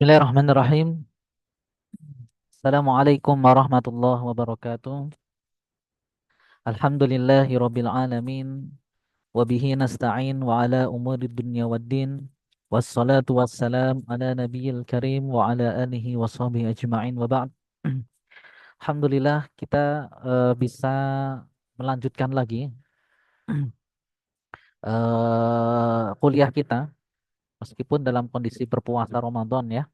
Bismillahirrahmanirrahim. Assalamualaikum warahmatullahi wabarakatuh. Alhamdulillahi rabbil alamin. Wabihi nasta'in wa ala umuri dunya waddin. Wassalatu wassalam ala nabiyil karim wa ala alihi wa sahbihi ajma'in wa ba'd. Alhamdulillah kita bisa melanjutkan lagi kuliah kita meskipun dalam kondisi berpuasa Ramadan ya.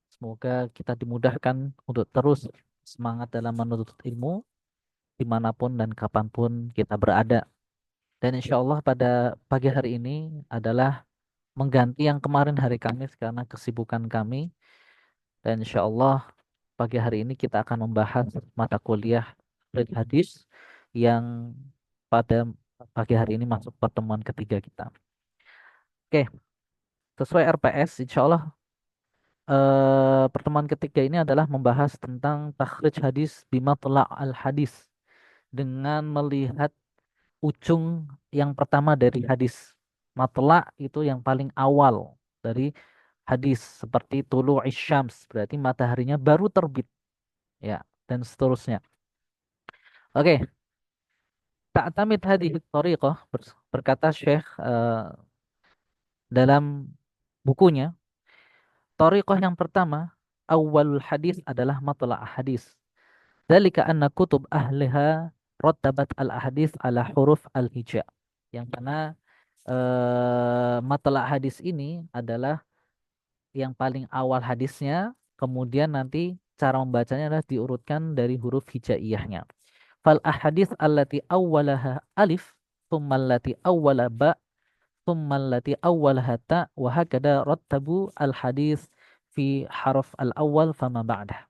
Semoga kita dimudahkan untuk terus semangat dalam menuntut ilmu dimanapun dan kapanpun kita berada. Dan insya Allah pada pagi hari ini adalah mengganti yang kemarin hari Kamis karena kesibukan kami. Dan insya Allah pagi hari ini kita akan membahas mata kuliah Red Hadis yang pada pagi hari ini masuk pertemuan ketiga kita. Oke, sesuai RPS, insya Allah pertemuan ketiga ini adalah membahas tentang takhrij hadis bima al hadis dengan melihat ujung yang pertama dari hadis. Matla itu yang paling awal dari hadis seperti tulu isyams berarti mataharinya baru terbit ya dan seterusnya. Oke, ta'tamid hadhihi thariqah berkata Syekh dalam bukunya, thariqah yang pertama awalul hadis adalah matla hadis. Dzalika anna kutub ahliha rattabat al ahadits ala huruf al hija. Yang mana matla hadis ini adalah yang paling awal hadisnya, kemudian nanti cara membacanya adalah diurutkan dari huruf hijaiyahnya. Fal ahadits allati awwalaha alif, thumma allati awwala ba, thumma allati awwalaha ta, wa hakada rattabu al hadis fi harf al awal fama ba'dah.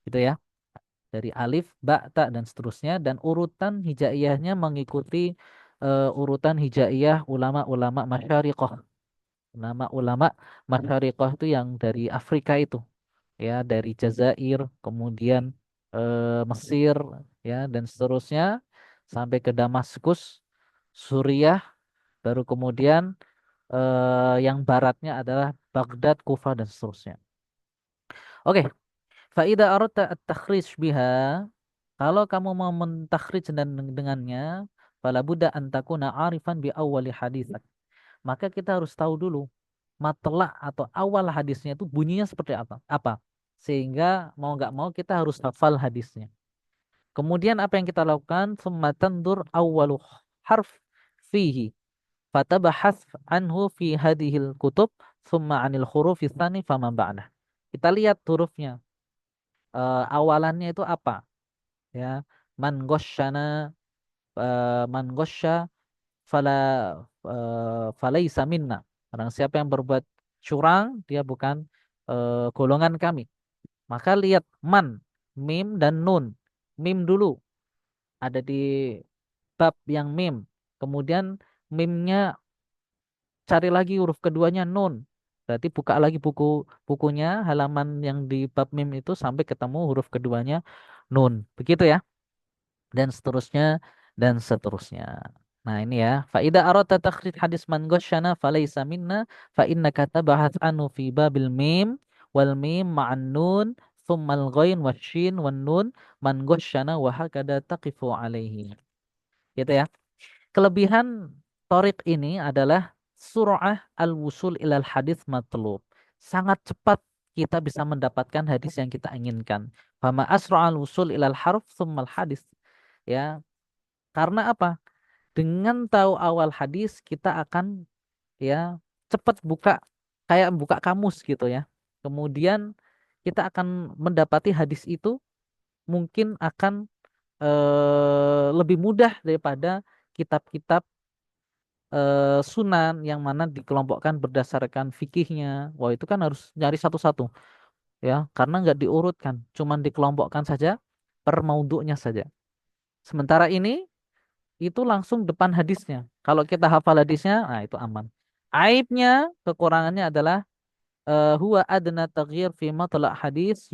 Gitu ya. Dari alif, ba, ta dan seterusnya dan urutan hijaiyahnya mengikuti urutan hijaiyah ulama-ulama masyariqah. Ulama-ulama masyariqah itu yang dari Afrika itu ya, dari Jazair, kemudian Mesir ya dan seterusnya sampai ke Damaskus, Suriah, baru kemudian yang baratnya adalah Baghdad, Kufah dan seterusnya. Oke, faida aradta at-takhrij biha, kalau kamu mau mentakhrij dan dengannya, fala budda an takuna arifan bi awwali hadits. Maka kita harus tahu dulu matla atau awal hadisnya itu bunyinya seperti apa. Apa? Sehingga mau nggak mau kita harus hafal hadisnya. Kemudian apa yang kita lakukan? Tsumma tandur awwalu harf fihi. Fatabahas anhu fi hadhil kutub tsumma anil hurufi tsani fama ba'dah. Kita lihat hurufnya. Awalannya itu apa? Ya, man ghasyana man ghasya fala falaisa minna. Barang siapa yang berbuat curang, dia bukan golongan kami. Maka lihat man, mim dan nun. Mim dulu ada di bab yang mim. Kemudian mimnya cari lagi huruf keduanya nun. Berarti buka lagi bukunya halaman yang di bab mim itu sampai ketemu huruf keduanya nun. Begitu ya. Dan seterusnya dan seterusnya. Nah, ini ya. Faida arata takhrij hadis man ghasyana falaysa minna fa innaka tabahat anu fi babil mim wal mim ma'an nun thumma al ghain wasyin wan nun man ghasyana wa hakada taqifu alaihi. Gitu ya. Kelebihan torik ini adalah surah al-wusul ilal hadis matlub. Sangat cepat kita bisa mendapatkan hadis yang kita inginkan. Fama asra al-wusul ilal harf summal hadis. Ya, karena apa? Dengan tahu awal hadis kita akan ya cepat buka kayak buka kamus gitu ya. Kemudian kita akan mendapati hadis itu mungkin akan lebih mudah daripada kitab-kitab sunan yang mana dikelompokkan berdasarkan fikihnya. Wah, itu kan harus nyari satu-satu ya, karena nggak diurutkan, cuman dikelompokkan saja per maudhu'nya saja. Sementara ini itu langsung depan hadisnya. Kalau kita hafal hadisnya, nah itu aman. Aibnya, kekurangannya adalah huwa adna taghyir fi matla' hadis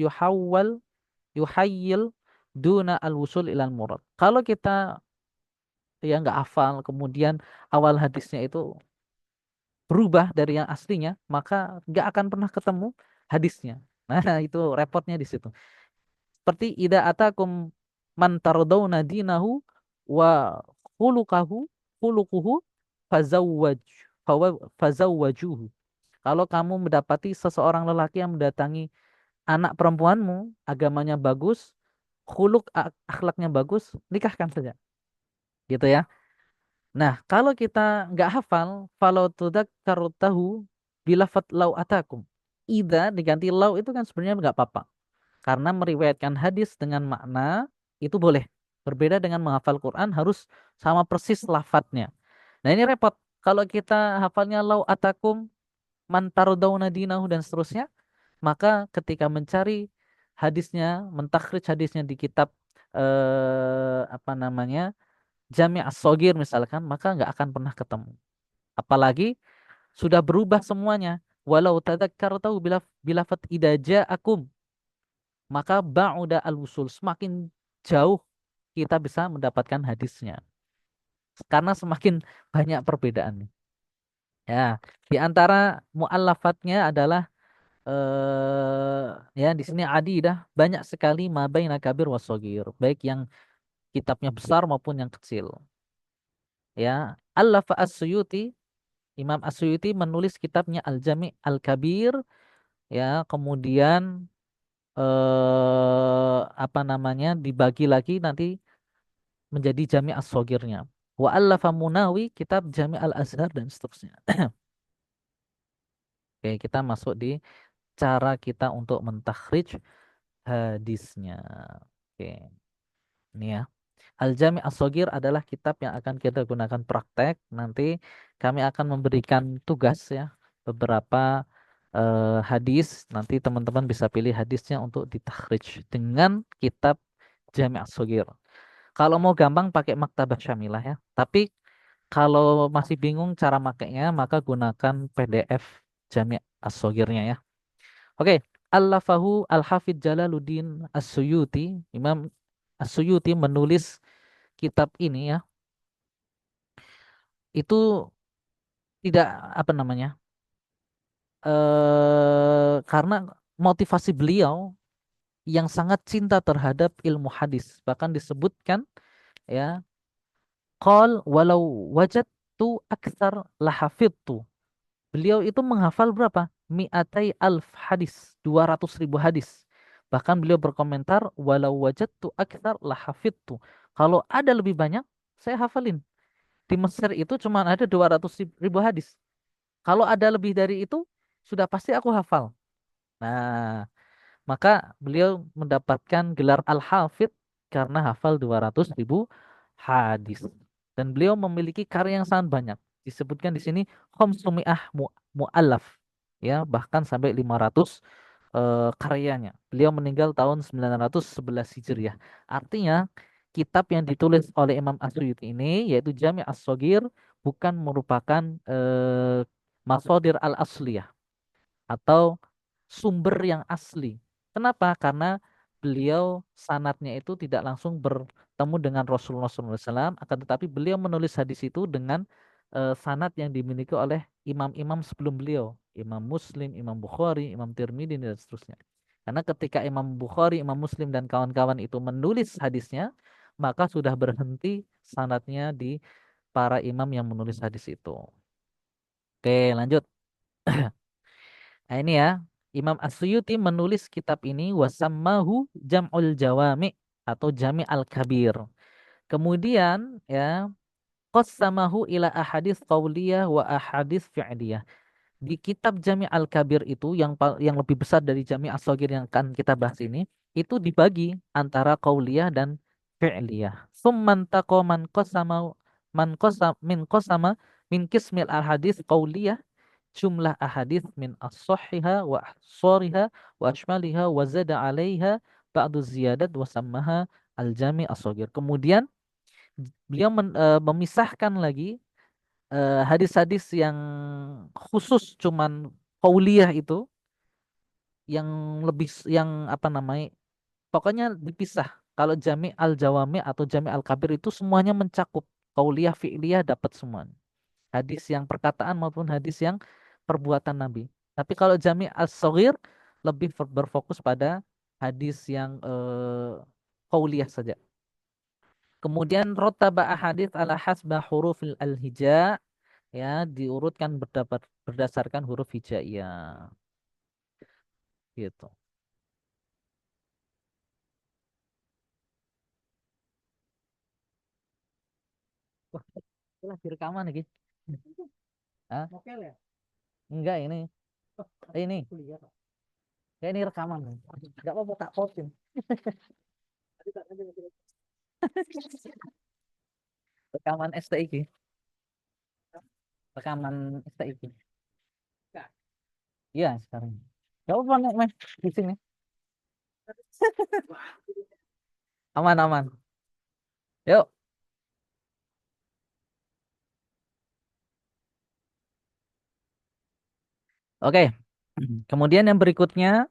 yuhayyil duna al-wusul ilal murad. Kalau kita ya nggak hafal, kemudian awal hadisnya itu berubah dari yang aslinya, maka nggak akan pernah ketemu hadisnya. Nah, itu repotnya di situ. Seperti ida atakum man tardawna dinahu wa khuluquhu khuluquhu fazawwaj fazawwajuhu. Kalau kamu mendapati seseorang lelaki yang mendatangi anak perempuanmu, agamanya bagus, akhlaknya bagus, nikahkan saja. Gitu ya. Nah, kalau kita nggak hafal, falau tudzakkarutahu bilafat lau atakum. Ida diganti lau itu kan sebenarnya nggak apa-apa. Karena meriwayatkan hadis dengan makna itu boleh. Berbeda dengan menghafal Quran harus sama persis lafadznya. Nah, ini repot. Kalau kita hafalnya lau atakum man tardawna dinahu dan seterusnya, maka ketika mencari hadisnya, mentakhrij hadisnya di kitab apa namanya? Jami' as-Shaghir misalkan, maka nggak akan pernah ketemu. Apalagi sudah berubah semuanya. Walau tadzakkartahu bilafat idza ja'akum, maka ba'uda al-wusul, semakin jauh kita bisa mendapatkan hadisnya. Karena semakin banyak perbedaannya. Ya, di antara mu'allafatnya adalah ya di sini adidah banyak sekali ma baina kabir wasogir, baik yang kitabnya besar maupun yang kecil. Ya, Allafa As-Suyuti, Imam As-Suyuti menulis kitabnya Al-Jami' Al-Kabir, ya, kemudian apa namanya dibagi lagi nanti menjadi Jami' As-Shogirnya. Wa allafa Munawi kitab Jami' Al-Azhar dan seterusnya. Oke, kita masuk di cara kita untuk mentakhrij hadisnya. Oke, ini ya. Al-Jami' As-Shaghir adalah kitab yang akan kita gunakan praktek. Nanti kami akan memberikan tugas ya, beberapa hadis. Nanti teman-teman bisa pilih hadisnya untuk ditakhrij dengan kitab Jami' As-Shaghir. Kalau mau gampang pakai Maktabah Syamilah ya. Tapi kalau masih bingung cara makainya, maka gunakan PDF Jami' As-Shaghirnya ya. Oke, Al-Lafahu Al-Hafidh Jalaluddin As-Suyuti, Imam As-Suyuti menulis kitab ini ya, itu tidak apa namanya, karena motivasi beliau yang sangat cinta terhadap ilmu hadis. Bahkan disebutkan ya, qol walau wajadtu aktsar lahafidtu. Beliau itu menghafal berapa? Mi'atai alf hadis, 200 ribu hadis. Bahkan beliau berkomentar, walau wajadtu aktsar lahafidtu. Kalau ada lebih banyak, saya hafalin. Di Mesir itu cuma ada 200 ribu hadis. Kalau ada lebih dari itu, sudah pasti aku hafal. Nah, maka beliau mendapatkan gelar Al-Hafidh karena hafal 200 ribu hadis. Dan beliau memiliki karya yang sangat banyak. Disebutkan di sini khamsumi'ah mu'allaf. Ya, bahkan sampai 500 karyanya. Beliau meninggal tahun 911 Hijriah. Artinya, kitab yang ditulis oleh Imam As-Suyuti ini yaitu Jami' As-Shaghir bukan merupakan Masadir al-Asliyah atau sumber yang asli. Kenapa? Karena beliau sanatnya itu tidak langsung bertemu dengan Rasulullah SAW, akan tetapi beliau menulis hadis itu dengan sanat yang dimiliki oleh imam-imam sebelum beliau, Imam Muslim, Imam Bukhari, Imam Tirmidzi dan seterusnya. Karena ketika Imam Bukhari, Imam Muslim dan kawan-kawan itu menulis hadisnya, maka sudah berhenti sanatnya di para imam yang menulis hadis itu. Oke, lanjut. Nah, ini ya, Imam As-Suyuti menulis kitab ini wasammahu Jam'ul Jawami atau Jami' Al-Kabir. Kemudian ya, qassamahu ila ahadits qauliyah wa ahadits fi'liyah. Di kitab Jami' Al-Kabir itu yang lebih besar dari Jami' As-Shaghir yang akan kita bahas ini, itu dibagi antara qauliyah dan fi'liyah. Summan taqo man qasam min qasama min qismil al-hadits qauliyah jumlah ahadits min as-sahhiha wa ahsariha wa ashmaliha wa zada 'alaiha ba'du ziyadat wa sammaha al-jami' as-shaghir. Kemudian beliau memisahkan lagi hadis-hadis yang khusus cuman qauliyah itu yang lebih yang apa namanya, pokoknya dipisah. Kalau jami' al-jawami atau jami' al-kabir itu semuanya mencakup qauliyah fi'liyah dapat semua. Hadis yang perkataan maupun hadis yang perbuatan Nabi. Tapi kalau Jami' as-Shaghir lebih berfokus pada hadis yang qauliyah saja. Kemudian rotaba ahadits ala hasba hurufil al-hija, ya diurutkan berdasarkan huruf hijaiyah gitu. Wah, itu lagi rekaman lagi. Hah? Enggak ini. Ini. Ya ini rekaman. Enggak apa-apa tak posting. Rekaman STIG. Rekaman STIG. Iya sekarang. Enggak apa-apa nek Mas. Di sini. Aman aman. Yuk. Oke. Kemudian yang berikutnya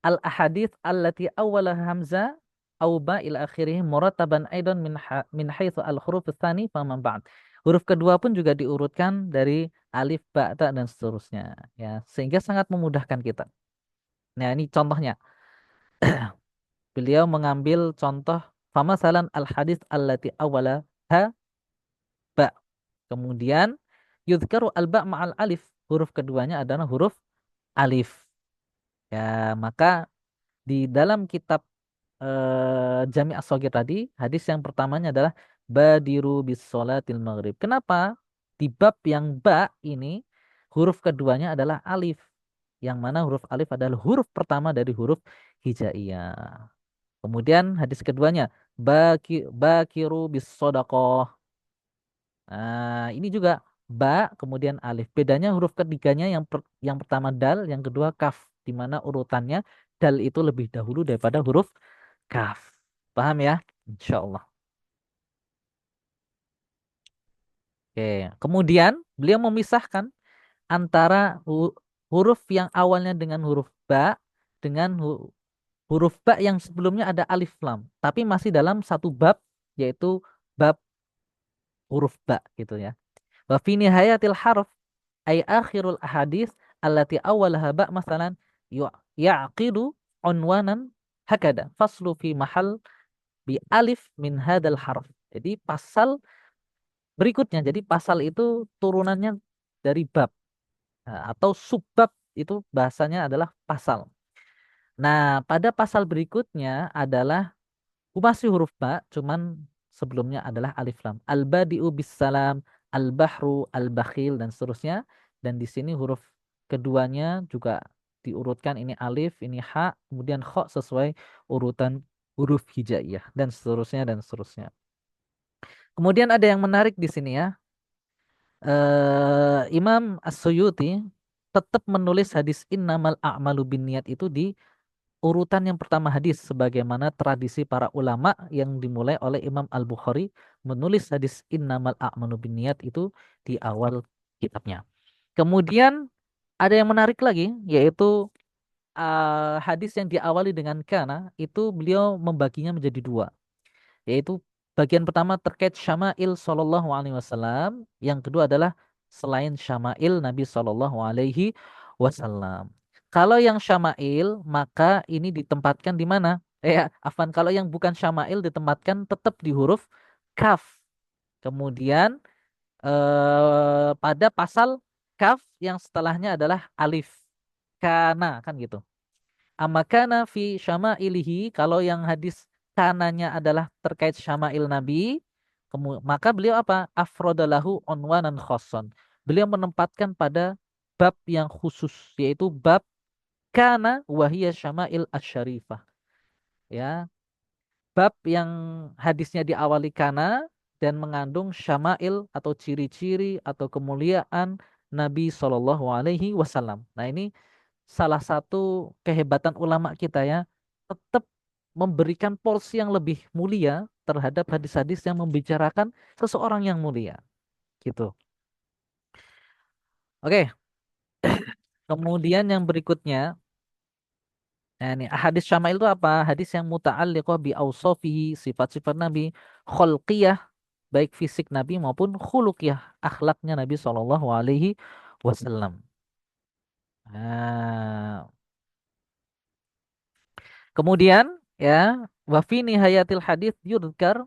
al ahadits allati awwalaha hamzah au ba ila akhirih murattaban aidan min haitsu al huruf tsani faman ba'd. Huruf kedua pun juga diurutkan dari alif, ba, ta dan seterusnya ya, sehingga sangat memudahkan kita. Nah, ini contohnya. Beliau mengambil contoh famasalan al hadits allati awwala ha ba. Kemudian yudhkaru al ba ma'al alif. Huruf keduanya adalah huruf alif. Ya, maka di dalam kitab Jami' As-Shaghir tadi, hadis yang pertamanya adalah badiru bis sholatil maghrib. Kenapa? Di bab yang ba ini huruf keduanya adalah alif. Yang mana huruf alif adalah huruf pertama dari huruf hijaiyah. Kemudian hadis keduanya bakiru bis shadaqah. Nah, ini juga ba kemudian alif. Bedanya huruf ketiganya yang pertama dal, yang kedua kaf, di mana urutannya dal itu lebih dahulu daripada huruf kaf. Paham ya? Insya Allah. Oke. Kemudian beliau memisahkan antara huruf yang awalnya dengan huruf ba dengan huruf ba yang sebelumnya ada alif lam, tapi masih dalam satu bab, yaitu bab huruf ba gitu ya. Wa fi nihayatil harf ay akhirul ahadits allati awwalaha ba masalan yaqidu unwanan hakada faslu fi mahal bi alif min hadal harf. Jadi pasal berikutnya. Jadi pasal itu turunannya dari bab. Nah, atau subbab itu bahasanya adalah pasal. Nah, pada pasal berikutnya adalah masih huruf ba, cuman sebelumnya adalah alif lam. Al-badi'u bis salam, al-bahru, al-bakhil dan seterusnya. Dan di sini huruf keduanya juga diurutkan, ini alif, ini ha, kemudian kha sesuai urutan huruf hijaiyah dan seterusnya dan seterusnya. Kemudian ada yang menarik di sini ya. Imam As-Suyuti tetap menulis hadis innamal a'malu binniyat itu di urutan yang pertama hadis, sebagaimana tradisi para ulama yang dimulai oleh Imam Al-Bukhari menulis hadis innamal a'malu binniyat itu di awal kitabnya. Kemudian ada yang menarik lagi, yaitu hadis yang diawali dengan kana itu beliau membaginya menjadi dua, yaitu bagian pertama terkait syama'il Shallallahu Alaihi Wasallam, yang kedua adalah selain syama'il Nabi Shallallahu Alaihi Wasallam. Kalau yang syama'il maka ini ditempatkan di mana? Afan, kalau yang bukan syama'il ditempatkan tetap di huruf kaf. Kemudian pada pasal kaf yang setelahnya adalah alif. Kana kan gitu. Amakana fi syama'ilihi, kalau yang hadis kananya adalah terkait syama'il Nabi, maka beliau apa? Afrodalahu onwanan khoson. Beliau menempatkan pada bab yang khusus, yaitu bab kana wahiyya syama'il asyarifah. Ya, bab yang hadisnya diawali kana dan mengandung syama'il atau ciri-ciri atau kemuliaan Nabi Shallallahu Alaihi Wasallam. Nah, ini salah satu kehebatan ulama kita ya, tetap memberikan porsi yang lebih mulia terhadap hadis-hadis yang membicarakan seseorang yang mulia gitu. Oke, kemudian yang berikutnya, nah ini hadis syama'il itu apa? Hadis yang muta'alliqah bi ausofihi, sifat-sifat Nabi, khulqiyah, baik fisik Nabi maupun khuluqiyah, akhlaknya Nabi Shallallahu alaihi wasallam. Nah, kemudian ya, wa fi nihayatil hadis yudhkar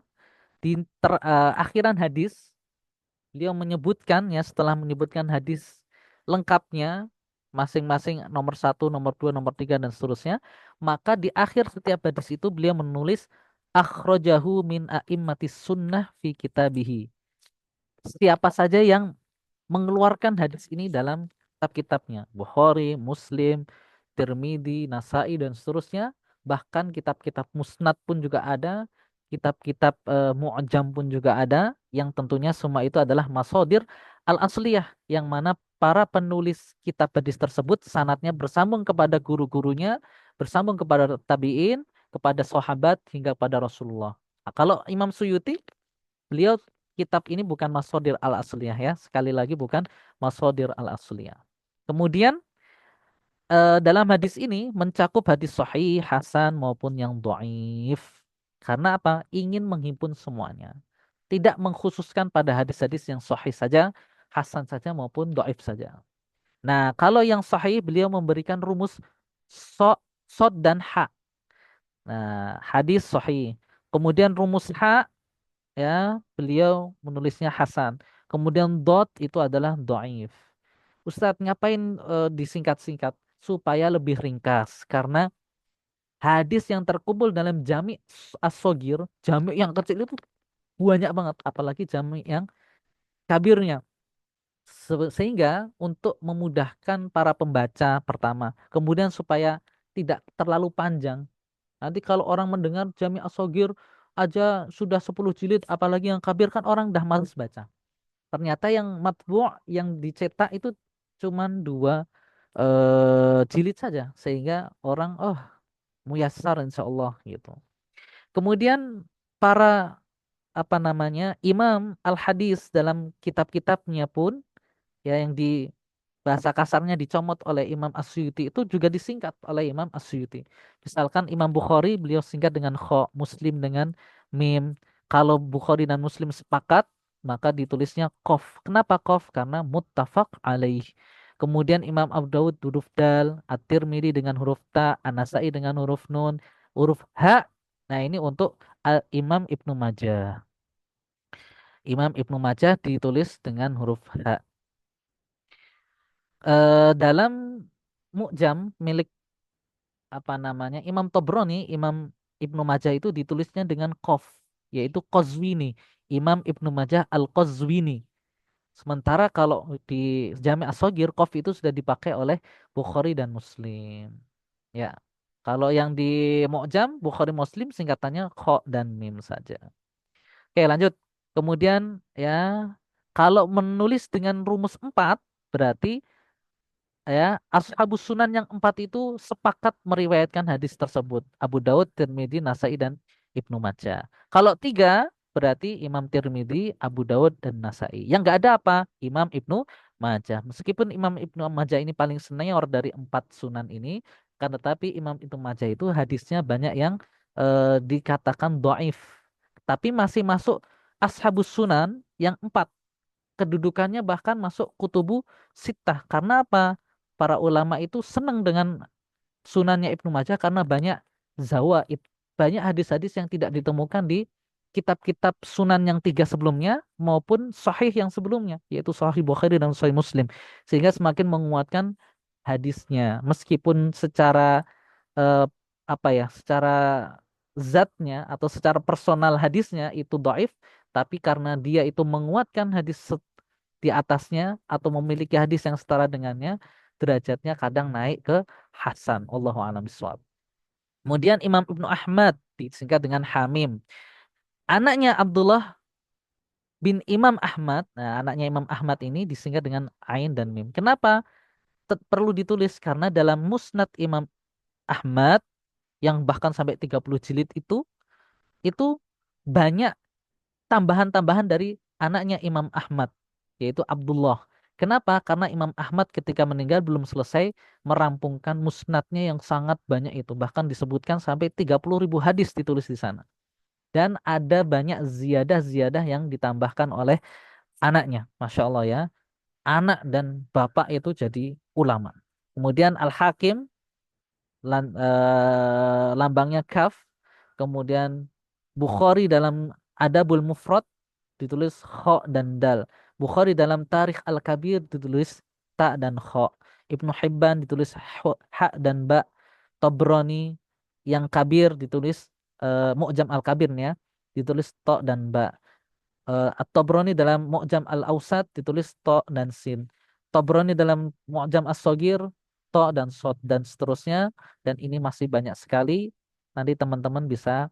di akhiran hadis beliau menyebutkan ya setelah menyebutkan hadis lengkapnya masing-masing nomor satu, nomor dua, nomor tiga dan seterusnya, maka di akhir setiap hadis itu beliau menulis akhrajahu min a'immatis sunnah fi kitabihi. Siapa saja yang mengeluarkan hadis ini dalam kitab-kitabnya. Bukhari, Muslim, Tirmidzi, Nasai dan seterusnya. Bahkan kitab-kitab musnad pun juga ada. Kitab-kitab mu'jam pun juga ada. Yang tentunya semua itu adalah masodir al-asliyah. Yang mana para penulis kitab hadis tersebut sanadnya bersambung kepada guru-gurunya. Bersambung kepada tabi'in, kepada sahabat hingga pada Rasulullah. Nah, kalau Imam Suyuti beliau kitab ini bukan masodir al-asliyah ya. Sekali lagi bukan masodir al-asliyah. Kemudian dalam hadis ini mencakup hadis sahih, hasan maupun yang dhaif. Karena apa? Ingin menghimpun semuanya. Tidak mengkhususkan pada hadis-hadis yang sahih saja, hasan saja maupun dhaif saja. Nah, kalau yang sahih beliau memberikan rumus so, sod dan ha. Nah, hadis sahih. Kemudian rumus ha ya beliau menulisnya Hasan. Kemudian dot itu adalah do'if. Ustadz ngapain disingkat-singkat supaya lebih ringkas karena hadis yang terkumpul dalam jami as-sogir, jami yang kecil itu banyak banget apalagi jami yang kabirnya. Sehingga untuk memudahkan para pembaca pertama, kemudian supaya tidak terlalu panjang. Nanti kalau orang mendengar jami as-sogir aja sudah 10 jilid apalagi yang kabir kan orang dah males baca. Ternyata yang matbu' yang dicetak itu cuman dua jilid saja sehingga orang oh muyassar insyaallah gitu. Kemudian para apa namanya imam al-hadis dalam kitab-kitabnya pun ya yang di bahasa kasarnya dicomot oleh Imam As-Suyuti itu juga disingkat oleh Imam As-Suyuti. Misalkan Imam Bukhari beliau singkat dengan kho, Muslim dengan mim. Kalau Bukhari dan Muslim sepakat, maka ditulisnya kof. Kenapa kof? Karena muttafaq alaih. Kemudian Imam Abu Dawud huruf dal, At-Tirmidzi dengan huruf ta, An-Nasai dengan huruf nun, huruf ha. Nah, ini untuk Imam Ibnu Majah. Imam Ibnu Majah ditulis dengan huruf ha. Dalam Mu'jam milik apa namanya Imam Tobroni, Imam Ibnu Majah itu ditulisnya dengan Qaf, yaitu Qazwini, Imam Ibnu Majah Al-Qazwini. Sementara kalau di Jami' As-Shaghir Qaf itu sudah dipakai oleh Bukhari dan Muslim. Ya. Kalau yang di Mu'jam Bukhari Muslim singkatannya Kha dan Mim saja. Oke, lanjut. Kemudian ya kalau menulis dengan rumus 4 berarti ya ashabus sunan yang empat itu sepakat meriwayatkan hadis tersebut Abu Daud, Tirmidzi, Nasai dan Ibnu Majah. Kalau tiga berarti Imam Tirmidzi, Abu Daud dan Nasai. Yang nggak ada apa? Imam Ibnu Majah. Meskipun Imam Ibnu Majah ini paling senior dari empat sunan ini, kan tetapi Imam Ibnu Majah itu hadisnya banyak yang dikatakan doif. Tapi masih masuk ashabus sunan yang empat kedudukannya bahkan masuk kutubu sittah. Karena apa? Para ulama itu senang dengan sunannya Ibnu Majah karena banyak zawaid, banyak hadis-hadis yang tidak ditemukan di kitab-kitab sunan yang tiga sebelumnya maupun sahih yang sebelumnya, yaitu Sahih Bukhari dan Sahih Muslim. Sehingga semakin menguatkan hadisnya. Meskipun secara eh, apa ya, secara zatnya atau secara personal hadisnya itu dhaif, tapi karena dia itu menguatkan hadis di atasnya atau memiliki hadis yang setara dengannya, derajatnya kadang naik ke hasan. Allahu a'lam bishawab. Kemudian Imam Ibnu Ahmad disingkat dengan Hamim. Anaknya Abdullah bin Imam Ahmad. Nah, anaknya Imam Ahmad ini disingkat dengan Ain dan Mim. Kenapa? Perlu ditulis karena dalam Musnad Imam Ahmad yang bahkan sampai 30 jilid itu banyak tambahan-tambahan dari anaknya Imam Ahmad, yaitu Abdullah. Kenapa? Karena Imam Ahmad ketika meninggal belum selesai merampungkan musnadnya yang sangat banyak itu. Bahkan disebutkan sampai 30.000 hadis ditulis di sana. Dan ada banyak ziyadah-ziyadah yang ditambahkan oleh anaknya. Masya Allah ya. Anak dan bapak itu jadi ulama. Kemudian Al-Hakim, lambangnya kaf. Kemudian Bukhari dalam Adabul Mufrad ditulis kha dan dal. Bukhari dalam Tarikh Al-Kabir ditulis ta dan kha. Ibnu Hibban ditulis ha dan ba. Tobroni yang kabir ditulis Mu'jam Al-Kabir ya, ditulis to dan ba. At-Tabrani dalam Mu'jam Al-Awsat ditulis to dan sin. Tabrani dalam Mu'jam As-Shagir to dan sod dan seterusnya, dan ini masih banyak sekali. Nanti teman-teman bisa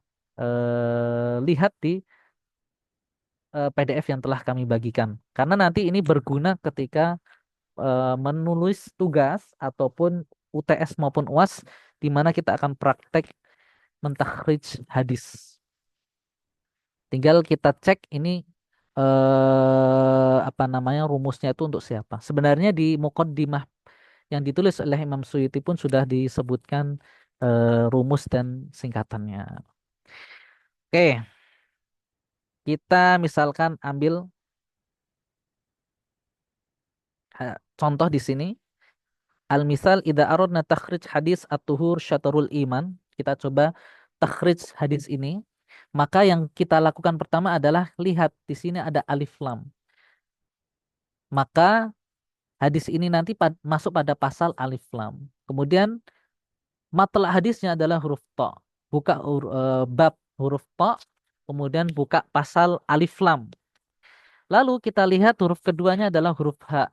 lihat di PDF yang telah kami bagikan. Karena nanti ini berguna ketika menulis tugas ataupun UTS maupun UAS di mana kita akan praktek mentakhrij hadis. Tinggal kita cek ini apa namanya rumusnya itu untuk siapa. Sebenarnya di Muqaddimah yang ditulis oleh Imam Suyuti pun sudah disebutkan rumus dan singkatannya. Oke, kita misalkan ambil contoh di sini. Al-misal idza aradna takhrij hadis at-tuhur syatrul iman. Kita coba takhrij hadis ini. Maka yang kita lakukan pertama adalah lihat di sini ada alif lam. Maka hadis ini nanti masuk pada pasal alif lam. Kemudian matlah hadisnya adalah huruf ta. Buka bab huruf ta, kemudian buka pasal alif lam. Lalu kita lihat huruf keduanya adalah huruf ha.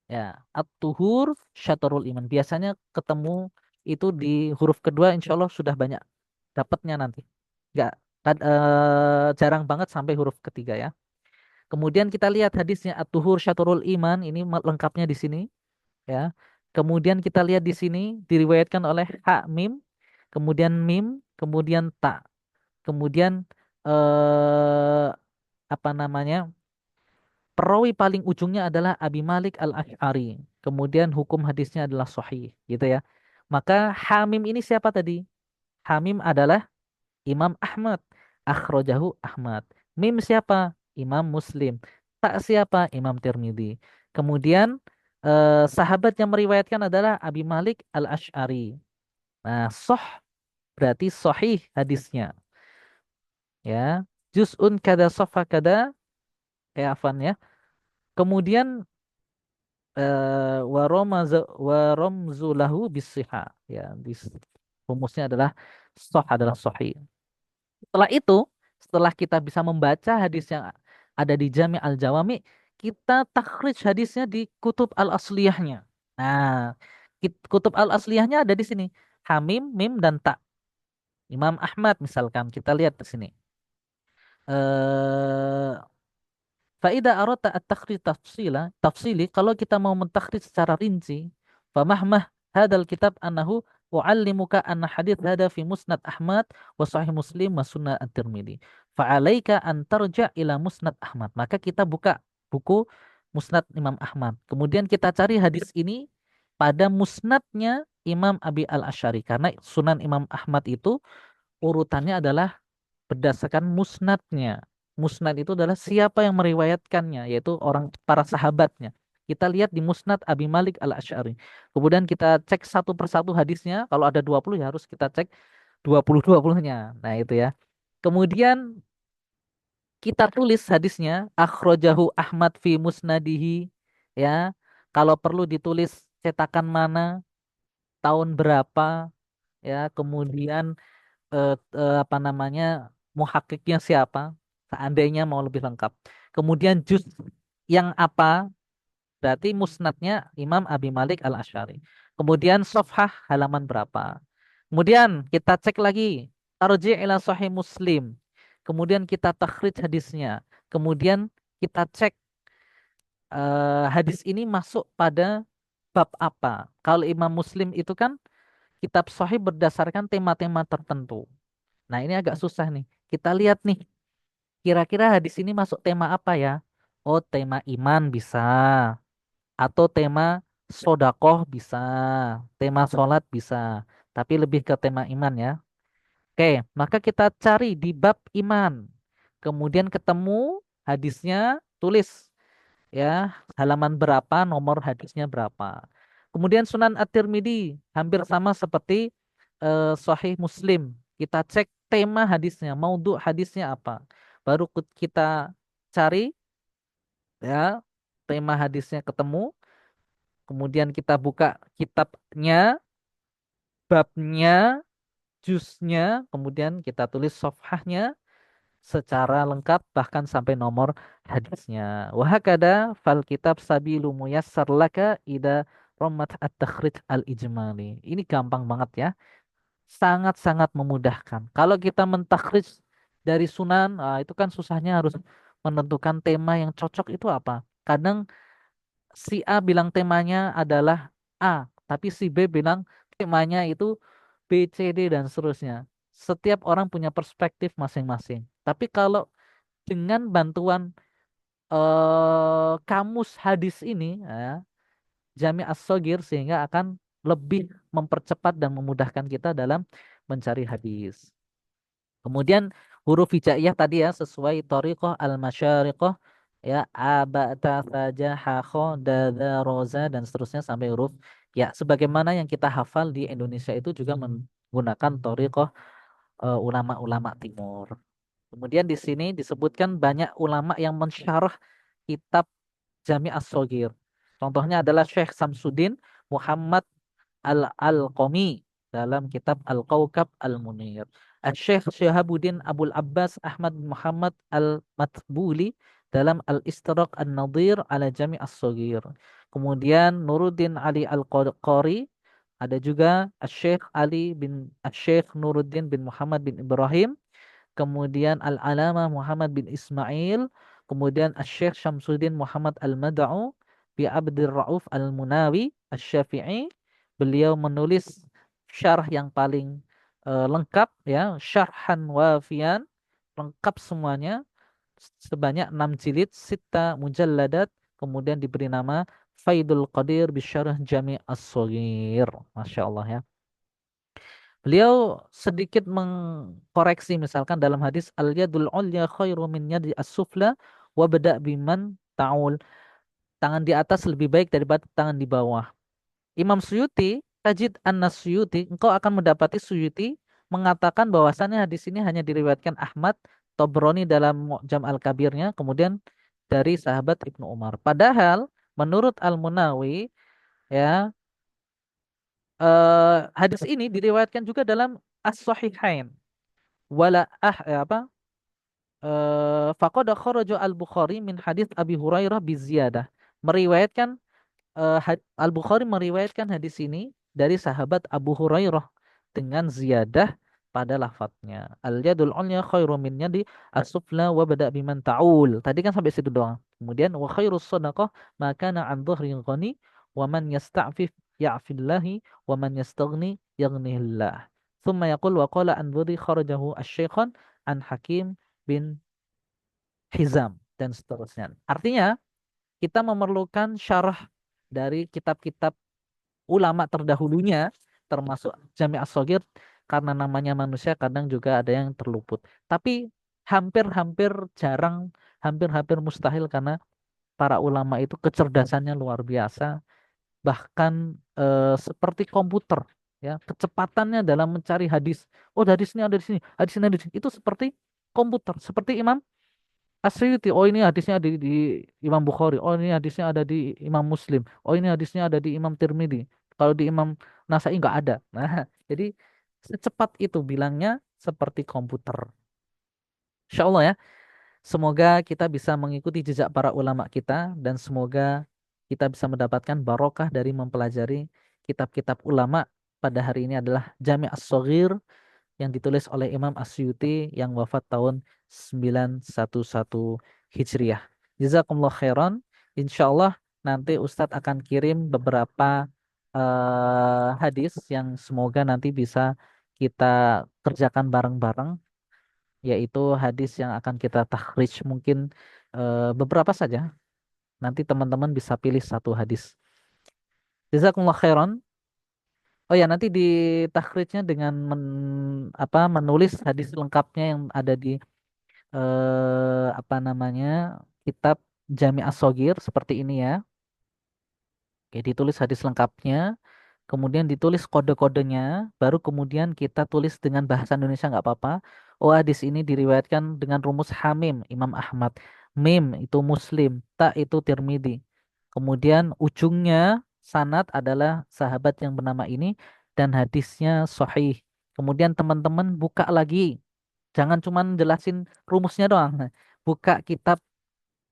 Ya, at-tuhur syatrul iman. Biasanya ketemu itu di huruf kedua, insya Allah sudah banyak dapatnya nanti. Enggak, jarang banget sampai huruf ketiga ya. Kemudian kita lihat hadisnya at-tuhur syatrul iman, ini lengkapnya di sini ya. Kemudian kita lihat di sini diriwayatkan oleh ha mim, kemudian mim, kemudian ta. Kemudian apa namanya? Perawi paling ujungnya adalah Abi Malik Al-Asy'ari. Kemudian hukum hadisnya adalah sahih, gitu ya. Maka Hamim ini siapa tadi? Hamim adalah Imam Ahmad. Akhrojahu Ahmad. Mim siapa? Imam Muslim. Tak siapa? Imam Tirmidzi. Kemudian sahabat yang meriwayatkan adalah Abi Malik Al-Asy'ari. Nah, berarti sahih hadisnya. Ya. Juz'un kada sofa kada. Afan ya. Kemudian wa ramzulahu bisiha, ya rumusnya adalah adalah sahih. Setelah itu, setelah kita bisa membaca hadis yang ada di Jami' al-Jawami, kita takhrij hadisnya di kutub al-asliyahnya. Nah, kutub al-asliyahnya ada di sini, hamim, mim dan ta. Imam Ahmad misalkan kita lihat di sini. eh Faida arata at-takhrij tafsili, kalau kita mau mentakhrij secara rinci, famahmah hadal kitab annahu u'allimuka anna hadits hada fi musnad Ahmad wa sahih Muslim wa sunnah at-Tirmidzi. Fa'alaika an tarja' ila musnad Ahmad. Maka kita buka buku musnad Imam Ahmad. Kemudian kita cari hadis ini pada musnadnya Imam Abi Al-Asy'ari, karena Sunan Imam Ahmad itu urutannya adalah berdasarkan musnadnya. Musnad itu adalah siapa yang meriwayatkannya, yaitu orang para sahabatnya. Kita lihat di Musnad Abi Malik Al-Asy'ari. Kemudian kita cek satu persatu hadisnya. Kalau ada 20 ya harus kita cek 20-20-nya. Nah, itu ya. Kemudian kita tulis hadisnya akhrajahu Ahmad fi musnadihi, ya. Kalau perlu ditulis cetakan mana, tahun berapa, ya. Kemudian apa namanya, muhakiknya siapa seandainya mau lebih lengkap. Kemudian juz yang apa, berarti musnadnya Imam Abi Malik Al-Asy'ari. Kemudian safhah halaman berapa. Kemudian kita cek lagi tarji' ila sahih Muslim. Kemudian kita takhrij hadisnya. Kemudian kita cek hadis ini masuk pada bab apa. Kalau Imam Muslim itu kan kitab sahih berdasarkan tema-tema tertentu. Nah, ini agak susah nih. Kita lihat nih, kira-kira hadis ini masuk tema apa ya? Oh, tema iman bisa. Atau tema sodakoh bisa. Tema sholat bisa. Tapi lebih ke tema iman ya. Oke, maka kita cari di bab iman. Kemudian ketemu hadisnya, tulis ya halaman berapa, nomor hadisnya berapa. Kemudian Sunan At-Tirmidzi hampir sama seperti Sahih Muslim. Kita cek tema hadisnya, maudhu hadisnya apa. Baru kita cari ya tema hadisnya ketemu, kemudian kita buka kitabnya, babnya, juznya, kemudian kita tulis safhahnya secara lengkap bahkan sampai nomor hadisnya. Wahakada fal kitab sabilu muyassar laka ida romat at-takhrij al-ijmali. Ini gampang banget ya. Sangat-sangat memudahkan. Kalau kita mentakhrij dari sunan, itu kan susahnya harus menentukan tema yang cocok itu apa. Kadang si A bilang temanya adalah A, tapi si B bilang temanya itu B, C, D, dan seterusnya. Setiap orang punya perspektif masing-masing. Tapi kalau dengan bantuan kamus hadis ini, ya, Jami As-Shagir sehingga akan lebih mempercepat dan memudahkan kita dalam mencari hadis. Kemudian huruf hijaiyah tadi ya sesuai thariqah al-masyariqah ya abata saja hakho dada roza dan seterusnya sampai huruf ya sebagaimana yang kita hafal di Indonesia itu juga menggunakan thariqah ulama-ulama timur. Kemudian di sini disebutkan banyak ulama yang mensyarah kitab Jami As-Shagir. Contohnya adalah Syekh Samsuddin Muhammad Al-Alqami dalam kitab Al-Kaukab Al-Munir. Syekh Syihabuddin Abul Abbas Ahmad bin Muhammad Al-Matbuli dalam Al-Istiraq An-Nadir ala Jami As-Saghir. Kemudian Nuruddin Ali Al-Qari, ada juga Syekh Ali bin Syekh Nuruddin bin Muhammad bin Ibrahim, kemudian Al-Alamah Muhammad bin Ismail, kemudian Syekh Syamsuddin Muhammad Al-Mad'u bi Abdur Rauf Al-Munawi Asy-Syafi'i. Beliau menulis syarah yang paling lengkap ya, syarhan wafian, lengkap semuanya sebanyak 6 jilid, sita mujalladat, kemudian diberi nama Faidul Qadir bisyarah Jami' As-Shaghir. Masya Allah ya. Beliau sedikit mengkoreksi misalkan dalam hadis al-yadul ulya khairu min yadi as-sufla wa bada' biman ta'ul. Tangan di atas lebih baik daripada tangan di bawah. Imam Suyuti, Tajid An-Nasyuti, engkau akan mendapati Suyuti mengatakan bahwasannya hadis ini hanya diriwayatkan Ahmad, Tobroni dalam Mu'jam Al-Kabirnya, kemudian dari sahabat Ibnu Umar. Padahal menurut Al-Munawi ya hadis ini diriwayatkan juga dalam As-Sahihain. Wala apa faqad kharaja Al-Bukhari min hadis Abi Hurairah biziyadah. Meriwayatkan Al-Bukhari meriwayatkan hadis ini dari sahabat Abu Hurairah dengan ziyadah pada lafadznya. Al-yadul ulya khairu min yadi as-sufla wa bada' biman ta'ul. Tadi kan sampai situ doang. Kemudian wa khairus shadaqah ma kana 'an dhahrin ghani wa man yasta'fif ya'fillahi wa man yastaghni yaghnihillah. Thumma yaqul wa qala an dhuri kharajahu asy-syaikhan an Hakim bin Hizam dan seterusnya. Artinya kita memerlukan syarah dari kitab-kitab ulama terdahulunya termasuk Jami' As-Shaghir karena namanya manusia kadang juga ada yang terluput. Tapi hampir-hampir jarang, hampir-hampir mustahil karena para ulama itu kecerdasannya luar biasa, bahkan seperti komputer ya, kecepatannya dalam mencari hadis. Oh, hadis ini ada di sini, hadis ini ada di sini. Itu seperti komputer, seperti Imam Asy'iti, oh ini hadisnya di Imam Bukhari, oh ini hadisnya ada di Imam Muslim, oh ini hadisnya ada di Imam Tirmidzi. Kalau di Imam Nasai nggak ada. Nah, jadi secepat itu bilangnya seperti komputer. Insya Allah ya, semoga kita bisa mengikuti jejak para ulama kita dan semoga kita bisa mendapatkan barokah dari mempelajari kitab-kitab ulama. Pada hari ini adalah Jami' As-Shaghir yang ditulis oleh Imam Asyuti yang wafat tahun 911 Hijriah. Jazakumullah khairan. Insya Allah nanti Ustadz akan kirim beberapa hadis yang semoga nanti bisa kita kerjakan bareng-bareng, yaitu hadis yang akan kita takhrij mungkin beberapa saja. Nanti teman-teman bisa pilih satu hadis. Jazakumullah khairan. Oh ya, nanti di takhrijnya dengan menulis hadis lengkapnya yang ada di apa namanya kitab Jami' As-Shaghir seperti ini ya. Oke, ditulis hadis lengkapnya, kemudian ditulis kode-kodenya, baru kemudian kita tulis dengan bahasa Indonesia nggak apa-apa. Oh, hadis ini diriwayatkan dengan rumus Hamim, Imam Ahmad. Mim itu Muslim, ta itu Tirmidzi. Kemudian ujungnya sanad adalah sahabat yang bernama ini dan hadisnya sahih. Kemudian teman-teman buka lagi, jangan cuman jelasin rumusnya doang. Buka kitab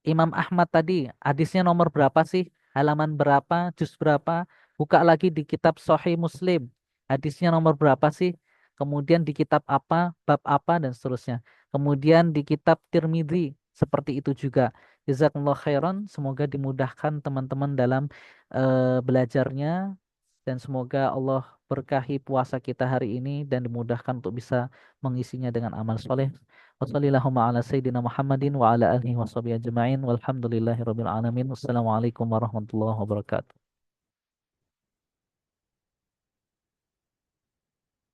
Imam Ahmad tadi, hadisnya nomor berapa sih? Halaman berapa? Juz berapa? Buka lagi di kitab Sahih Muslim. Hadisnya nomor berapa sih? Kemudian di kitab apa, bab apa, dan seterusnya. Kemudian di kitab Tirmidzi, seperti itu juga. Jazakumullah khairan. Semoga dimudahkan teman-teman dalam belajarnya. Dan semoga Allah berkahi puasa kita hari ini dan dimudahkan untuk bisa mengisinya dengan amal soleh. Wassalamualaikum ala sayyidina Muhammadin wa ala alihi wa sahbihi ajma'in walhamdulillahi rabbil alamin. Wassalamualaikum warahmatullahi wabarakatuh.